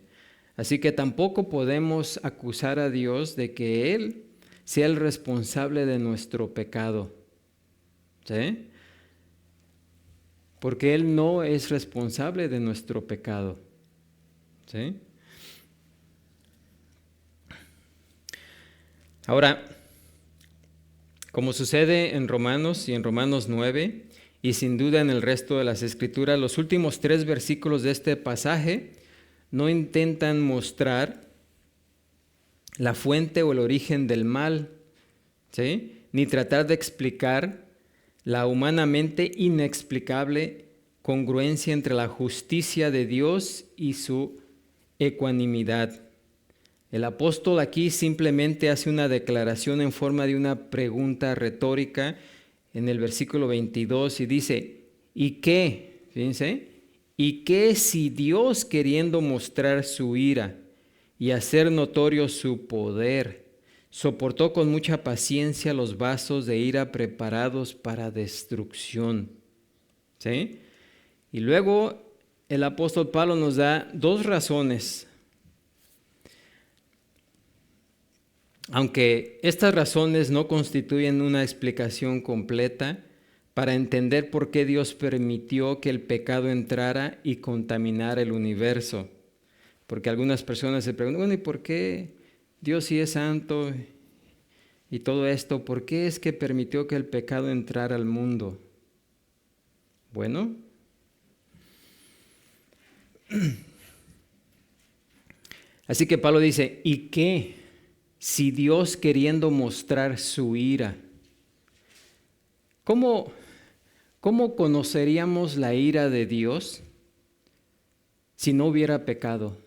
Speaker 2: Así que tampoco podemos acusar a Dios de que Él sea el responsable de nuestro pecado. ¿Sí? Porque Él no es responsable de nuestro pecado. ¿Sí? Ahora, como sucede en Romanos y en Romanos 9, y sin duda en el resto de las Escrituras, los últimos 3 versículos de este pasaje no intentan mostrar la fuente o el origen del mal, ¿sí?, ni tratar de explicar la humanamente inexplicable congruencia entre la justicia de Dios y su ecuanimidad. El apóstol aquí simplemente hace una declaración en forma de una pregunta retórica en el versículo 22 y dice, ¿y qué? Fíjense, ¿y qué si Dios, queriendo mostrar su ira y hacer notorio su poder, soportó con mucha paciencia los vasos de ira preparados para destrucción? ¿Sí? Y luego el apóstol Pablo nos da 2 razones. Aunque estas razones no constituyen una explicación completa para entender por qué Dios permitió que el pecado entrara y contaminara el universo. Porque algunas personas se preguntan, bueno, ¿y por qué Dios sí es santo y todo esto? ¿Por qué es que permitió que el pecado entrara al mundo? Bueno, así que Pablo dice, ¿y qué si Dios, queriendo mostrar su ira? ¿Cómo conoceríamos la ira de Dios si no hubiera pecado?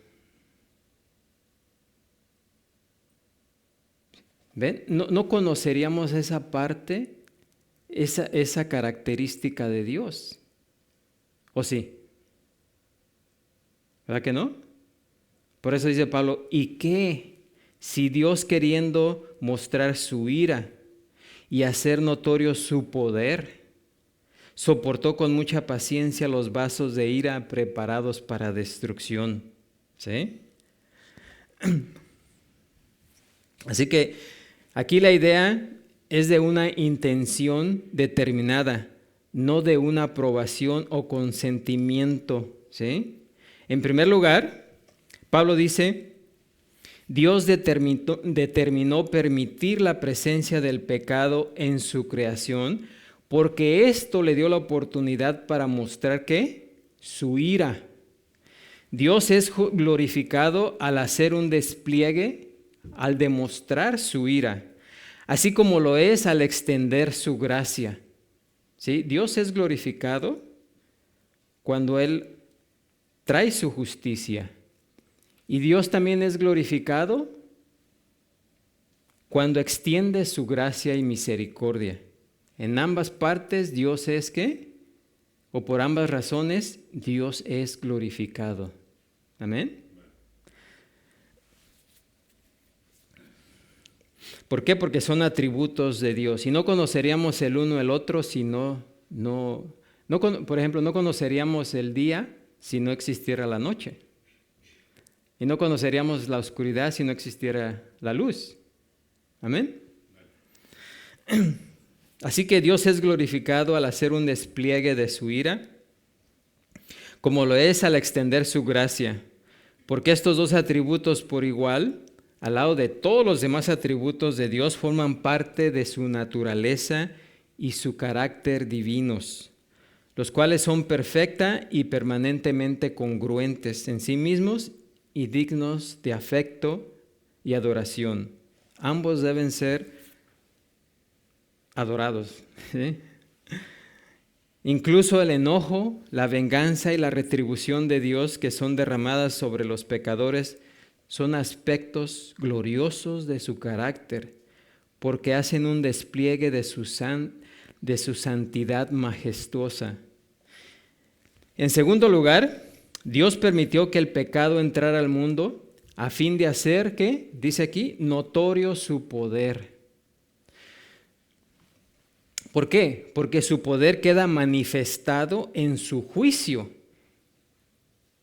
Speaker 2: ¿Ven? No conoceríamos esa parte, esa característica de Dios. ¿O sí? ¿Verdad que no? Por eso dice Pablo, ¿y qué si Dios, queriendo mostrar su ira y hacer notorio su poder, soportó con mucha paciencia los vasos de ira preparados para destrucción? ¿Sí? Así que aquí la idea es de una intención determinada, no de una aprobación o consentimiento. ¿Sí? En primer lugar, Pablo dice, Dios determinó permitir la presencia del pecado en su creación, porque esto le dio la oportunidad para mostrar ¿qué? Su ira. Dios es glorificado al hacer un despliegue, al demostrar su ira, así como lo es al extender su gracia. ¿Sí? Dios es glorificado cuando Él trae su justicia. Y Dios también es glorificado cuando extiende su gracia y misericordia. En ambas partes Dios es ¿qué? O por ambas razones Dios es glorificado. Amén. ¿Por qué? Porque son atributos de Dios. Y no conoceríamos el uno el otro si por ejemplo, no conoceríamos el día si no existiera la noche. Y no conoceríamos la oscuridad si no existiera la luz. Amén. Así que Dios es glorificado al hacer un despliegue de su ira, como lo es al extender su gracia, porque estos dos atributos por igual, al lado de todos los demás atributos de Dios, forman parte de su naturaleza y su carácter divinos, los cuales son perfecta y permanentemente congruentes en sí mismos y dignos de afecto y adoración. Ambos deben ser adorados. ¿Sí? Incluso el enojo, la venganza y la retribución de Dios que son derramadas sobre los pecadores son aspectos gloriosos de su carácter, porque hacen un despliegue de su santidad majestuosa. En segundo lugar, Dios permitió que el pecado entrara al mundo a fin de hacer, ¿qué? Dice aquí, notorio su poder. ¿Por qué? Porque su poder queda manifestado en su juicio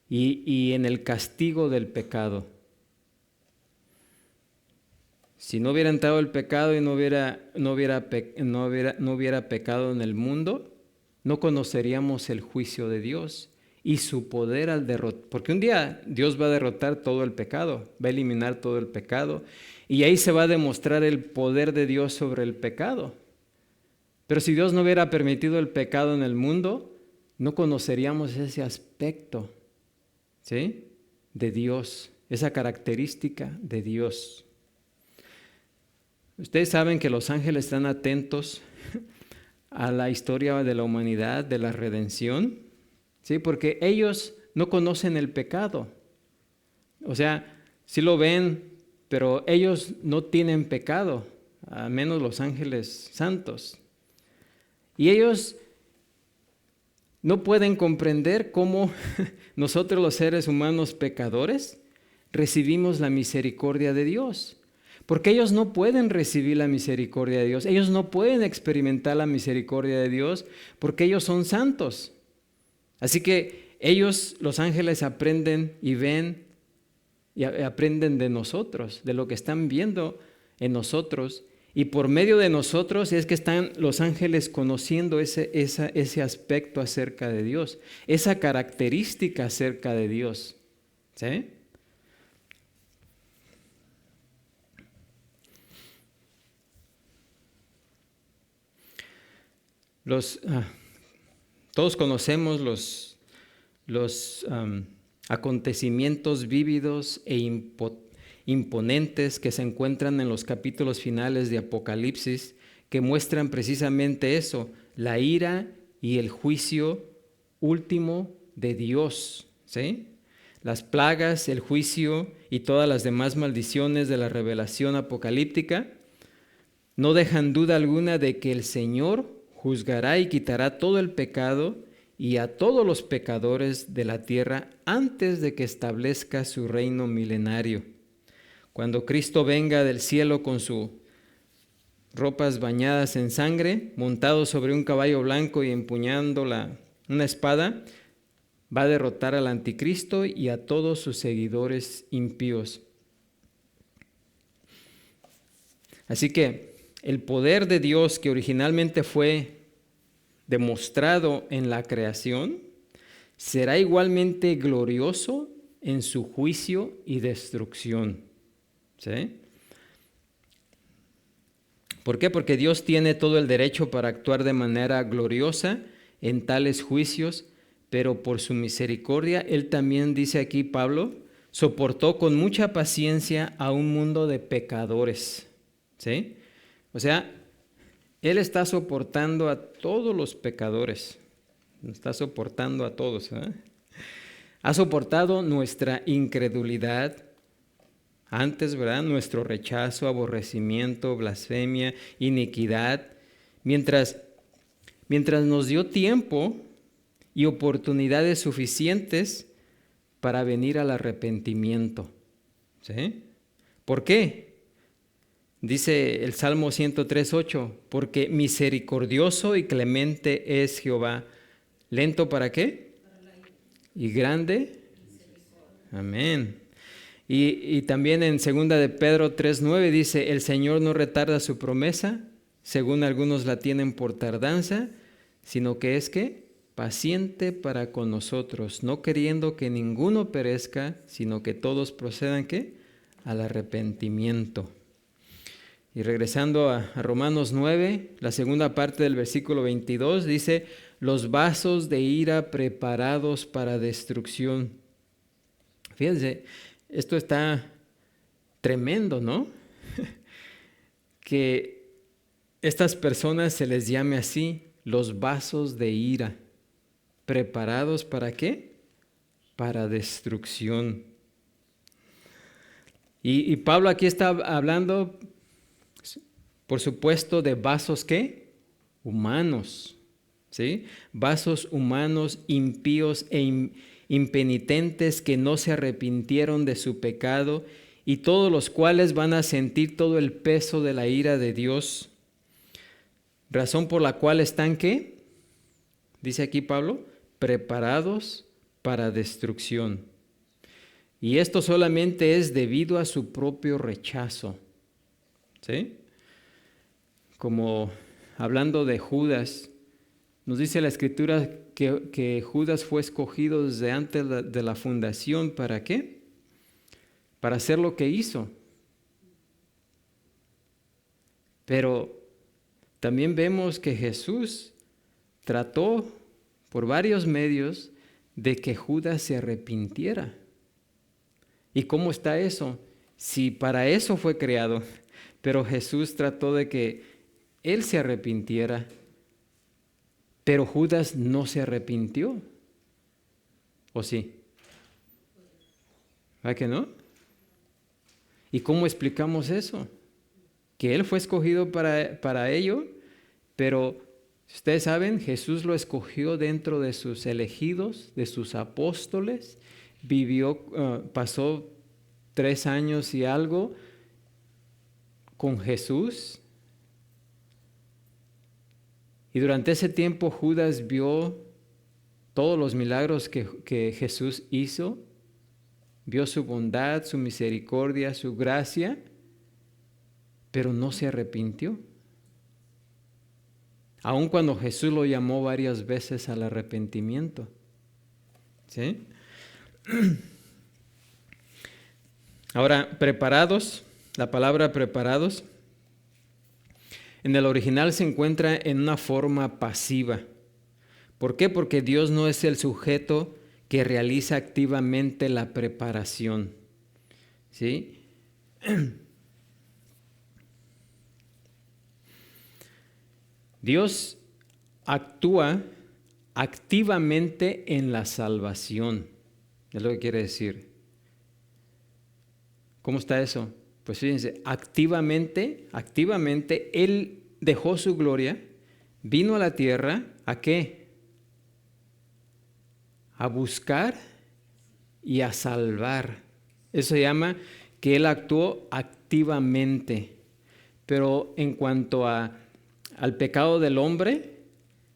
Speaker 2: y en el castigo del pecado. Si no hubiera entrado el pecado y no hubiera pecado en el mundo, no conoceríamos el juicio de Dios y su poder al derrotar. Porque un día Dios va a derrotar todo el pecado, va a eliminar todo el pecado, y ahí se va a demostrar el poder de Dios sobre el pecado. Pero si Dios no hubiera permitido el pecado en el mundo, no conoceríamos ese aspecto, ¿sí? De Dios, esa característica de Dios. Ustedes saben que los ángeles están atentos a la historia de la humanidad, de la redención, ¿sí? Porque ellos no conocen el pecado. O sea, sí lo ven, pero ellos no tienen pecado, al menos los ángeles santos. Y ellos no pueden comprender cómo nosotros los seres humanos pecadores recibimos la misericordia de Dios. Porque ellos no pueden recibir la misericordia de Dios. Ellos no pueden experimentar la misericordia de Dios porque ellos son santos. Así que ellos, los ángeles, aprenden y ven y aprenden de nosotros, de lo que están viendo en nosotros. Y por medio de nosotros es que están los ángeles conociendo ese aspecto acerca de Dios, esa característica acerca de Dios. ¿Sí? Todos conocemos los acontecimientos vívidos e imponentes que se encuentran en los capítulos finales de Apocalipsis, que muestran precisamente eso, la ira y el juicio último de Dios, ¿sí? Las plagas, el juicio y todas las demás maldiciones de la revelación apocalíptica no dejan duda alguna de que el Señor juzgará y quitará todo el pecado y a todos los pecadores de la tierra antes de que establezca su reino milenario. Cuando Cristo venga del cielo con sus ropas bañadas en sangre, montado sobre un caballo blanco y empuñando una espada, va a derrotar al anticristo y a todos sus seguidores impíos. Así que el poder de Dios que originalmente fue demostrado en la creación será igualmente glorioso en su juicio y destrucción. ¿Sí? ¿Por qué? Porque Dios tiene todo el derecho para actuar de manera gloriosa en tales juicios, pero por su misericordia, Él también, dice aquí Pablo, soportó con mucha paciencia a un mundo de pecadores. ¿Sí? O sea, Él está soportando a todos los pecadores. Está soportando a todos. Ha soportado nuestra incredulidad antes, ¿verdad? Nuestro rechazo, aborrecimiento, blasfemia, iniquidad. Mientras nos dio tiempo y oportunidades suficientes para venir al arrepentimiento. ¿Sí? ¿Por qué? Dice el Salmo 103:8, porque misericordioso y clemente es Jehová. ¿Lento para qué? Y grande. Amén. Y también en 2 de Pedro 3:9 dice, el Señor no retarda su promesa, según algunos la tienen por tardanza, sino que es que paciente para con nosotros, no queriendo que ninguno perezca, sino que todos procedan ¿qué? Al arrepentimiento. Y regresando a Romanos 9, la segunda parte del versículo 22 dice, los vasos de ira preparados para destrucción. Fíjense, esto está tremendo, ¿no? Que estas personas se les llame así, los vasos de ira. ¿Preparados para qué? Para destrucción. Y Pablo aquí está hablando, por supuesto, de vasos ¿qué? Humanos, ¿sí? Vasos humanos impíos e impenitentes que no se arrepintieron de su pecado y todos los cuales van a sentir todo el peso de la ira de Dios. Razón por la cual están ¿qué? Dice aquí Pablo, preparados para destrucción. Y esto solamente es debido a su propio rechazo. ¿Sí? Como hablando de Judas, nos dice la Escritura que Judas fue escogido desde antes de la fundación. ¿Para qué? Para hacer lo que hizo. Pero también vemos que Jesús trató por varios medios de que Judas se arrepintiera. ¿Y cómo está eso? Si para eso fue creado, pero Jesús trató de que él se arrepintiera, pero Judas no se arrepintió. ¿O sí? ¿Verdad que no? ¿Y cómo explicamos eso? Que él fue escogido para ello, pero ustedes saben, Jesús lo escogió dentro de sus elegidos, de sus apóstoles, pasó 3 años y algo con Jesús. Y durante ese tiempo Judas vio todos los milagros que Jesús hizo, vio su bondad, su misericordia, su gracia, pero no se arrepintió. Aun cuando Jesús lo llamó varias veces al arrepentimiento. ¿Sí? Ahora, preparados, la palabra preparados, en el original se encuentra en una forma pasiva. ¿Por qué? Porque Dios no es el sujeto que realiza activamente la preparación. ¿Sí? Dios actúa activamente en la salvación. Es lo que quiere decir. ¿Cómo está eso? Pues fíjense, activamente, Él dejó su gloria, vino a la tierra, ¿a qué? A buscar y a salvar. Eso se llama que Él actuó activamente. Pero en cuanto al pecado del hombre,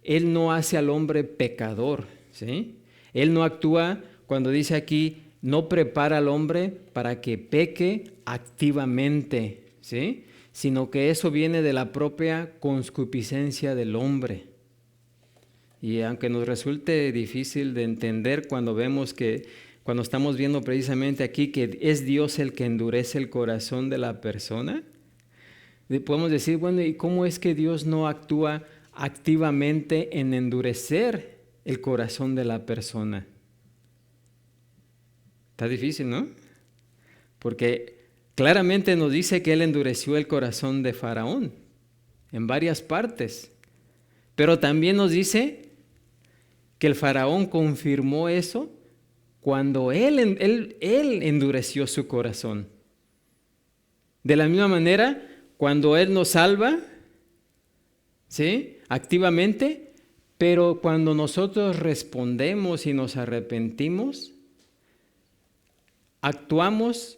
Speaker 2: Él no hace al hombre pecador, ¿sí? Él no actúa, cuando dice aquí, no prepara al hombre para que peque activamente, ¿sí? Sino que eso viene de la propia concupiscencia del hombre. Y aunque nos resulte difícil de entender cuando estamos viendo precisamente aquí que es Dios el que endurece el corazón de la persona, podemos decir, bueno, ¿y cómo es que Dios no actúa activamente en endurecer el corazón de la persona? Está difícil, ¿no? Porque claramente nos dice que Él endureció el corazón de Faraón en varias partes, pero también nos dice que el Faraón confirmó eso cuando él endureció su corazón. De la misma manera, cuando Él nos salva, ¿sí?, activamente, pero cuando nosotros respondemos y nos arrepentimos, actuamos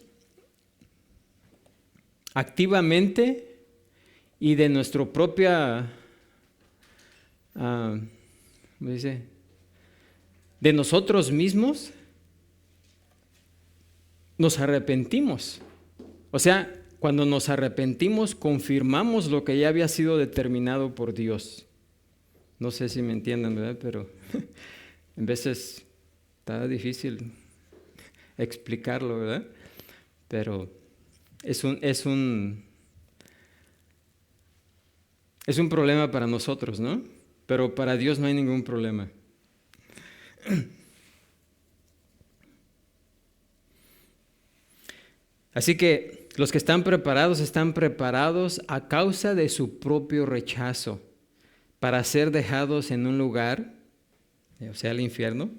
Speaker 2: activamente y de nuestra propia, de nosotros mismos, nos arrepentimos. O sea, cuando nos arrepentimos, confirmamos lo que ya había sido determinado por Dios. No sé si me entienden, ¿verdad? Pero en veces está difícil explicarlo, ¿verdad? Pero es un problema para nosotros, ¿no? Pero para Dios no hay ningún problema. Así que los que están preparados a causa de su propio rechazo para ser dejados en un lugar, o sea, el infierno,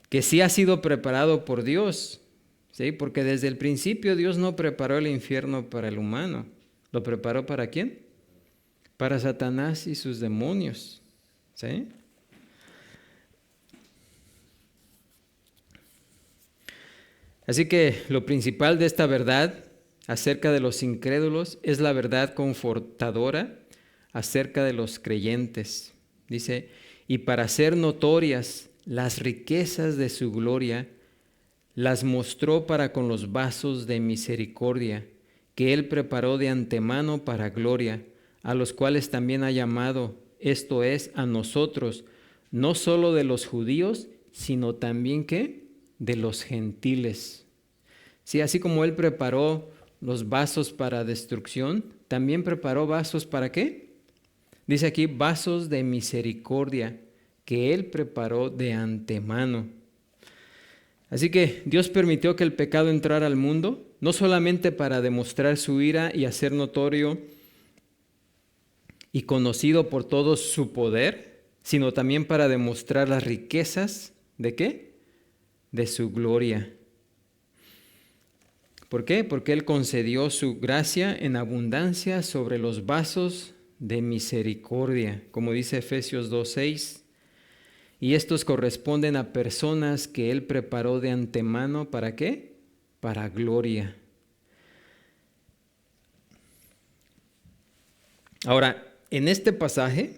Speaker 2: que sí ha sido preparado por Dios, ¿sí? Porque desde el principio Dios no preparó el infierno para el humano. ¿Lo preparó para quién? Para Satanás y sus demonios, ¿sí? Así que lo principal de esta verdad acerca de los incrédulos es la verdad confortadora acerca de los creyentes. Dice, y para hacer notorias las riquezas de su gloria, las mostró para con los vasos de misericordia, que Él preparó de antemano para gloria, a los cuales también ha llamado, esto es, a nosotros, no solo de los judíos, sino también, ¿qué?, de los gentiles. Sí, así como Él preparó los vasos para destrucción, también preparó vasos ¿para qué? Dice aquí, vasos de misericordia, que Él preparó de antemano. Así que Dios permitió que el pecado entrara al mundo, no solamente para demostrar su ira y hacer notorio y conocido por todos su poder, sino también para demostrar las riquezas, ¿de qué? De su gloria. ¿Por qué? Porque Él concedió su gracia en abundancia sobre los vasos de misericordia, como dice Efesios 2:6. Y estos corresponden a personas que Él preparó de antemano, ¿para qué? Para gloria. Ahora, en este pasaje,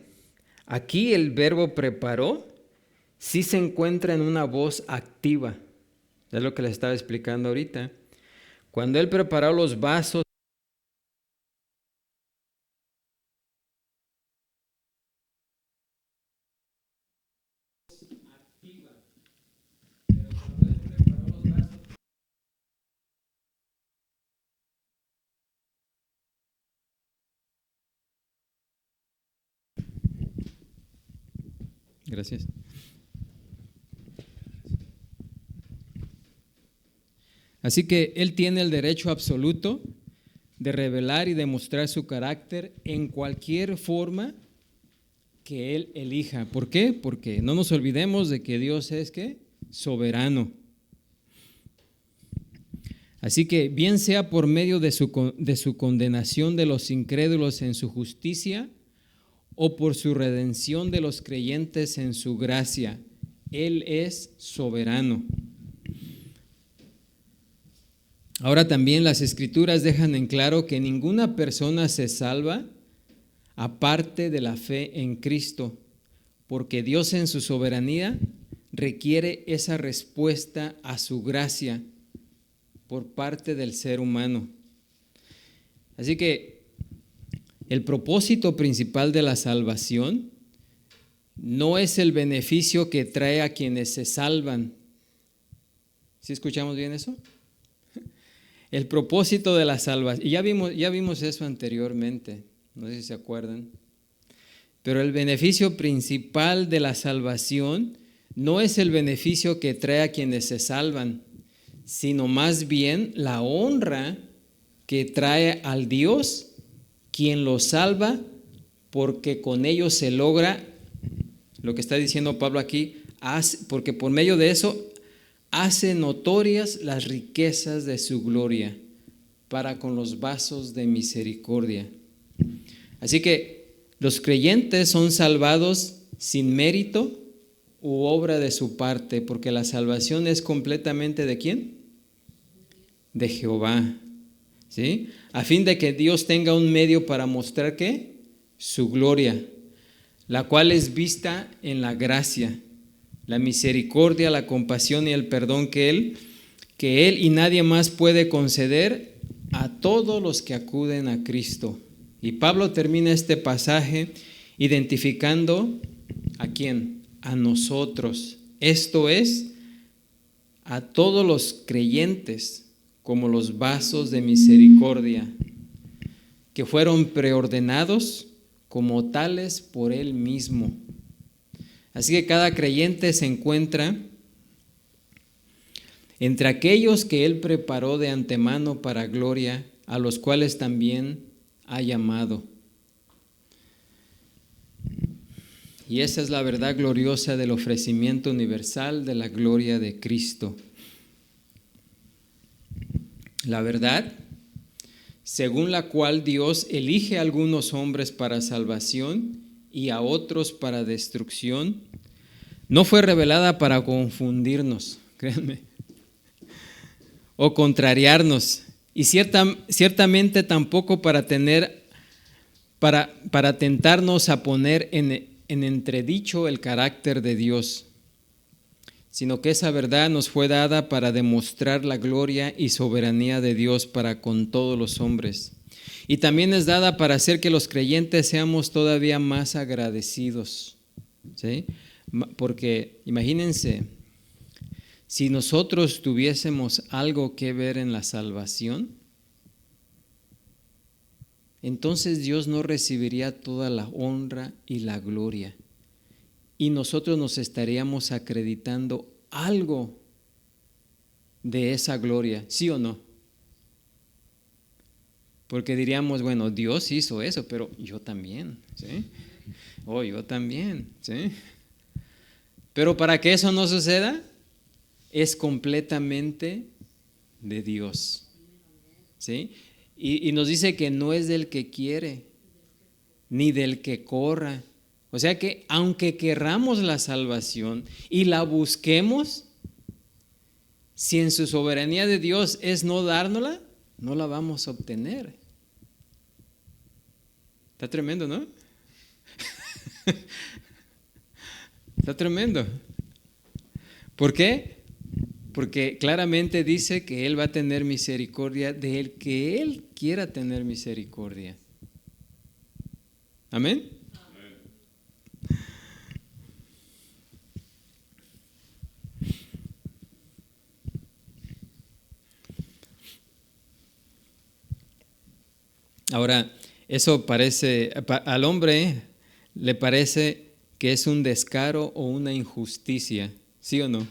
Speaker 2: aquí el verbo preparó sí se encuentra en una voz activa. Es lo que les estaba explicando ahorita. Cuando Él preparó los vasos, gracias. Así que Él tiene el derecho absoluto de revelar y demostrar su carácter en cualquier forma que Él elija. ¿Por qué? Porque no nos olvidemos de que Dios es ¿qué? Soberano. Así que bien sea por medio de su condenación de los incrédulos en su justicia o por su redención de los creyentes en su gracia, Él es soberano. Ahora también las Escrituras dejan en claro que ninguna persona se salva aparte de la fe en Cristo, porque Dios en su soberanía requiere esa respuesta a su gracia por parte del ser humano. Así que el propósito principal de la salvación no es el beneficio que trae a quienes se salvan. ¿Sí escuchamos bien eso? El propósito de la salvación, y ya vimos eso anteriormente, no sé si se acuerdan, pero el beneficio principal de la salvación no es el beneficio que trae a quienes se salvan, sino más bien la honra que trae al Dios quien los salva, porque con ellos se logra lo que está diciendo Pablo aquí, porque por medio de eso hace notorias las riquezas de su gloria para con los vasos de misericordia. Así que los creyentes son salvados sin mérito u obra de su parte, porque la salvación es completamente ¿de quién? De Jehová, ¿sí? A fin de que Dios tenga un medio para mostrar ¿qué? Su gloria, la cual es vista en la gracia, la misericordia, la compasión y el perdón que Él y nadie más puede conceder a todos los que acuden a Cristo. Y Pablo termina este pasaje identificando ¿a quién? A nosotros. Esto es, a todos los creyentes como los vasos de misericordia, que fueron preordenados como tales por Él mismo. Así que cada creyente se encuentra entre aquellos que Él preparó de antemano para gloria, a los cuales también ha llamado. Y esa es la verdad gloriosa del ofrecimiento universal de la gloria de Cristo. La verdad según la cual Dios elige a algunos hombres para salvación y a otros para destrucción, no fue revelada para confundirnos, créanme, o contrariarnos, y ciertamente tampoco para tentarnos a poner en entredicho el carácter de Dios, sino que esa verdad nos fue dada para demostrar la gloria y soberanía de Dios para con todos los hombres. Y también es dada para hacer que los creyentes seamos todavía más agradecidos, ¿sí? Porque imagínense, si nosotros tuviésemos algo que ver en la salvación, entonces Dios no recibiría toda la honra y la gloria. Y nosotros nos estaríamos acreditando algo de esa gloria, ¿sí o no? Porque diríamos, bueno, Dios hizo eso, pero yo también, ¿sí? Yo también, ¿sí? Pero para que eso no suceda, es completamente de Dios, ¿sí? Y nos dice que no es del que quiere, ni del que corra. O sea que aunque querramos la salvación y la busquemos, si en su soberanía de Dios es no dárnosla, no la vamos a obtener. Está tremendo, ¿no? Está tremendo. ¿Por qué? Porque claramente dice que Él va a tener misericordia de él que Él quiera tener misericordia. ¿Amén? Ahora, eso al hombre le parece que es un descaro o una injusticia, ¿sí o no?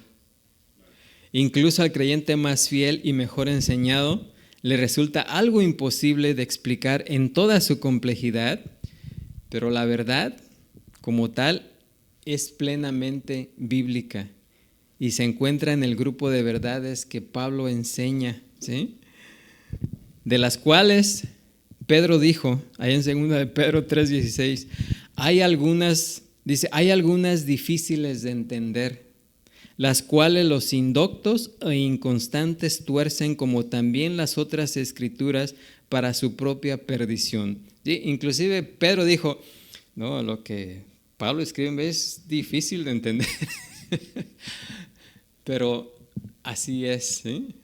Speaker 2: Incluso al creyente más fiel y mejor enseñado le resulta algo imposible de explicar en toda su complejidad, pero la verdad, como tal, es plenamente bíblica y se encuentra en el grupo de verdades que Pablo enseña, ¿sí? De las cuales Pedro dijo, ahí en 2 de Pedro 3:16, hay algunas difíciles de entender, las cuales los indoctos e inconstantes tuercen, como también las otras escrituras, para su propia perdición. ¿Sí? Inclusive Pedro dijo, no, lo que Pablo escribe es difícil de entender. Pero así es, ¿sí?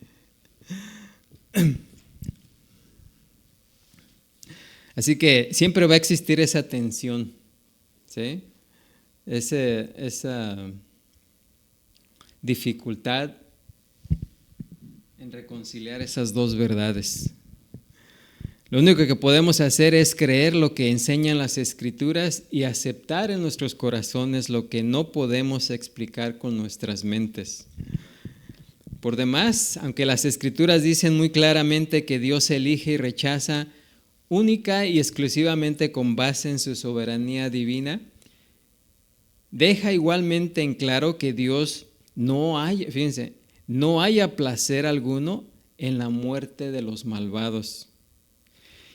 Speaker 2: Así que siempre va a existir esa tensión, ¿sí? Esa dificultad en reconciliar esas dos verdades. Lo único que podemos hacer es creer lo que enseñan las Escrituras y aceptar en nuestros corazones lo que no podemos explicar con nuestras mentes. Por demás, aunque las Escrituras dicen muy claramente que Dios elige y rechaza única y exclusivamente con base en su soberanía divina, deja igualmente en claro que Dios no haya placer alguno en la muerte de los malvados.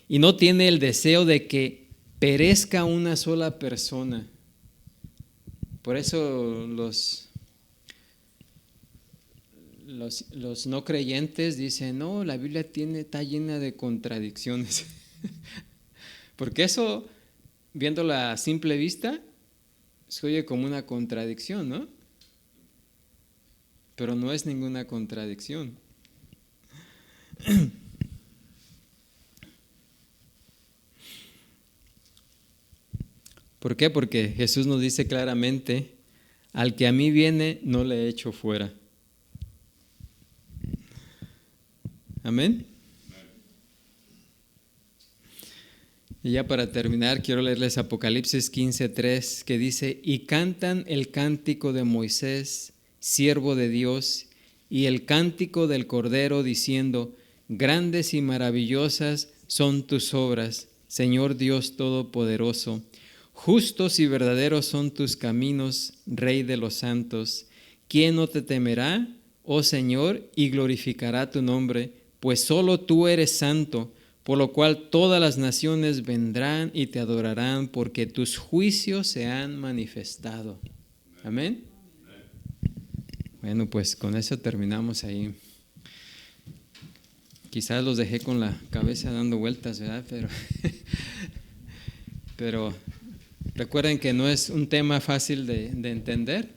Speaker 2: Y no tiene el deseo de que perezca una sola persona. Por eso los no creyentes dicen, no, la Biblia está llena de contradicciones. Porque eso, viéndolo a simple vista, se oye como una contradicción, ¿no? Pero no es ninguna contradicción. ¿Por qué? Porque Jesús nos dice claramente, al que a mí viene, no le echo fuera. Amén. Y ya para terminar, quiero leerles Apocalipsis 15:3, que dice, y cantan el cántico de Moisés, siervo de Dios, y el cántico del Cordero, diciendo, grandes y maravillosas son tus obras, Señor Dios Todopoderoso. Justos y verdaderos son tus caminos, Rey de los santos. ¿Quién no te temerá, oh Señor, y glorificará tu nombre? Pues solo tú eres santo, por lo cual todas las naciones vendrán y te adorarán, porque tus juicios se han manifestado. Amén. Bueno, pues con eso terminamos ahí. Quizás los dejé con la cabeza dando vueltas, ¿verdad? Pero recuerden que no es un tema fácil de entender,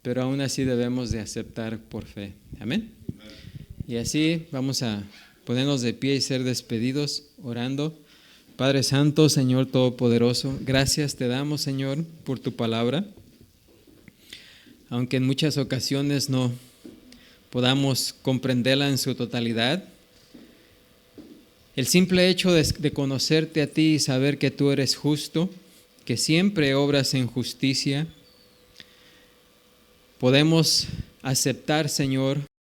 Speaker 2: pero aún así debemos de aceptar por fe. Amén. Y así vamos a ponernos de pie y ser despedidos orando. Padre Santo, Señor Todopoderoso, gracias te damos, Señor, por tu palabra. Aunque en muchas ocasiones no podamos comprenderla en su totalidad, el simple hecho de conocerte a ti y saber que tú eres justo, que siempre obras en justicia, podemos aceptar, Señor,